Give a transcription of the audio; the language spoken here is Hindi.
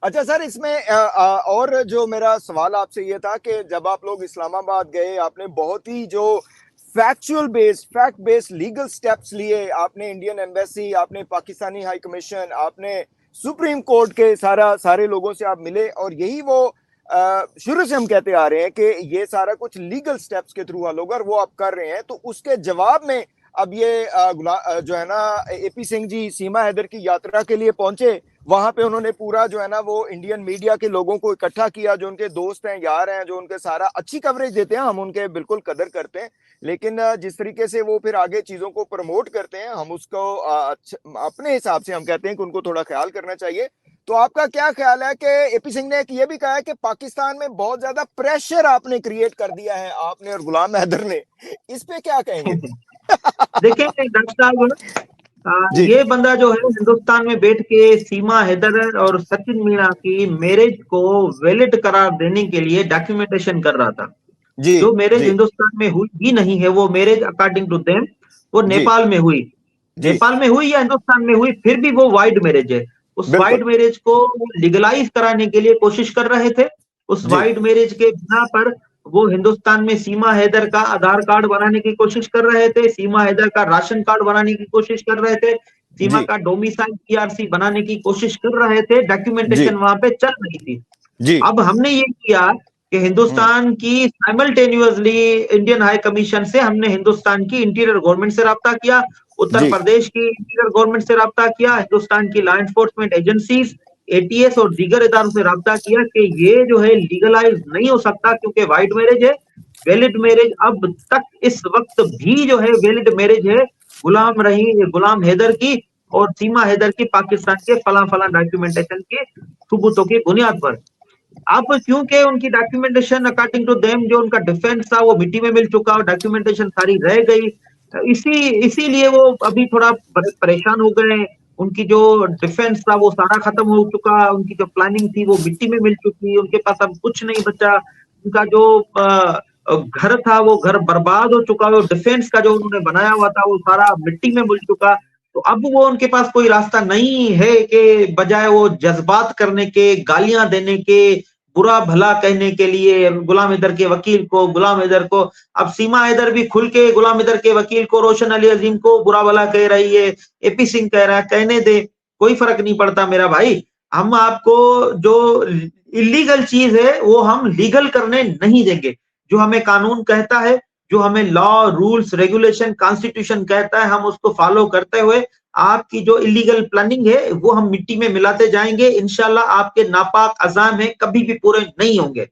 अच्छा सर, इसमें और जो मेरा सवाल आपसे ये था कि जब आप लोग इस्लामाबाद गए, आपने बहुत ही जो फैक्ट बेस्ड लीगल स्टेप्स लिए, आपने इंडियन एम्बेसी, आपने पाकिस्तानी हाई कमीशन, आपने सुप्रीम कोर्ट के सारे लोगों से आप मिले, और यही वो शुरू से हम कहते आ रहे हैं कि ये सारा कुछ लीगल स्टेप्स के थ्रू हल होगा, और वो आप कर रहे हैं। तो उसके जवाब में अब ये जो है ना, एपी सिंह जी सीमा हैदर की यात्रा के लिए पहुंचे। वहां पे उन्होंने पूरा जो है ना वो इंडियन मीडिया के लोगों को इकट्ठा किया, जो उनके दोस्त हैं, यार हैं, जो उनके सारा अच्छी कवरेज देते हैं, हम उनके बिल्कुल कदर करते हैं। लेकिन जिस तरीके से वो फिर आगे चीजों को प्रमोट करते हैं, हम उसको अपने हिसाब से हम कहते हैं कि उनको थोड़ा ख्याल करना चाहिए। तो आपका क्या ख्याल है कि एपी सिंह ने एक ये भी कहा है कि पाकिस्तान में बहुत ज्यादा प्रेशर आपने क्रिएट कर दिया है, आपने और गुलाम हैदर ने, इस पे क्या कहेंगे? देखिए डॉक्टर साहब, जी ये बंदा जो है हिंदुस्तान में बैठ के सीमा हैदर और सचिन मीणा की मैरिज को वैलिड करार देने के लिए डॉक्यूमेंटेशन कर रहा था। जी जो मैरिज जी हिंदुस्तान में हुई ही नहीं है, वो मैरिज अकॉर्डिंग टू देम वो जी नेपाल में हुई। जी नेपाल में हुई या हिंदुस्तान में हुई, फिर भी वो वाइड मैरिज है। उस बिल्कुल। वाइड मैरिज को लीगलाइज कराने के लिए कोशिश कर रहे थे। उस जी वाइड मैरिज के बिना पर वो हिंदुस्तान में सीमा हैदर का आधार कार्ड बनाने की कोशिश कर रहे थे, सीमा हैदर का राशन कार्ड बनाने की कोशिश कर रहे थे, सीमा जी का डोमिसाइल पीआरसी बनाने की कोशिश कर रहे थे। जी डॉक्यूमेंटेशन वहां पे चल रही थी। जी अब हमने ये किया कि हम्म हिंदुस्तान की साइमल्टेनियसली इंडियन हाई कमीशन से हमने हिंदुस्तान की इंटीरियर गवर्नमेंट से राब्ता किया, उत्तर जी प्रदेश की इंटीरियर गवर्नमेंट से राब्ता किया, हिंदुस्तान की लॉ एनफोर्समेंट एजेंसीज, एटीएस और दीगर इदारों से राब्ता किया कि ये जो है लीगलाइज नहीं हो सकता, क्योंकि वाइड मैरिज है। वैलिड मैरिज अब तक इस वक्त भी जो है वैलिड मैरिज है गुलाम हैदर की और सीमा हैदर की, पाकिस्तान के फला फला डॉक्यूमेंटेशन के सबूतों की बुनियाद पर। अब क्योंकि उनकी डॉक्यूमेंटेशन अकॉर्डिंग टू देम जो उनका डिफेंस था वो मिट्टी में मिल चुका और डॉक्यूमेंटेशन सारी रह गई, इसीलिए वो अभी थोड़ा परेशान हो गए। उनकी जो डिफेंस था वो सारा खत्म हो चुका, उनकी जो प्लानिंग थी वो मिट्टी में मिल चुकी, उनके पास अब कुछ नहीं बचा। उनका जो घर था वो घर बर्बाद हो चुका, वो डिफेंस का जो उन्होंने बनाया हुआ था वो सारा मिट्टी में मिल चुका। तो अब वो उनके पास कोई रास्ता नहीं है कि बजाय वो जज्बात करने के, गालियां देने के, बुरा भला कहने के लिए गुलाम हैदर के वकील को, गुलाम हैदर को, अब सीमा हैदर भी खुल के गुलाम हैदर के वकील को, रोशन अली अजीम को बुरा भला कह रही है। एपी सिंह कह रहा है कहने दे, कोई फर्क नहीं पड़ता मेरा भाई। हम आपको जो इलीगल चीज है वो हम लीगल करने नहीं देंगे। जो हमें कानून कहता है, जो हमें लॉ रूल्स रेगुलेशन कॉन्स्टिट्यूशन कहता है, हम उसको फॉलो करते हुए आपकी जो इलीगल प्लानिंग है वो हम मिट्टी में मिलाते जाएंगे। इंशाल्लाह आपके नापाक अज़ाम है कभी भी पूरे नहीं होंगे।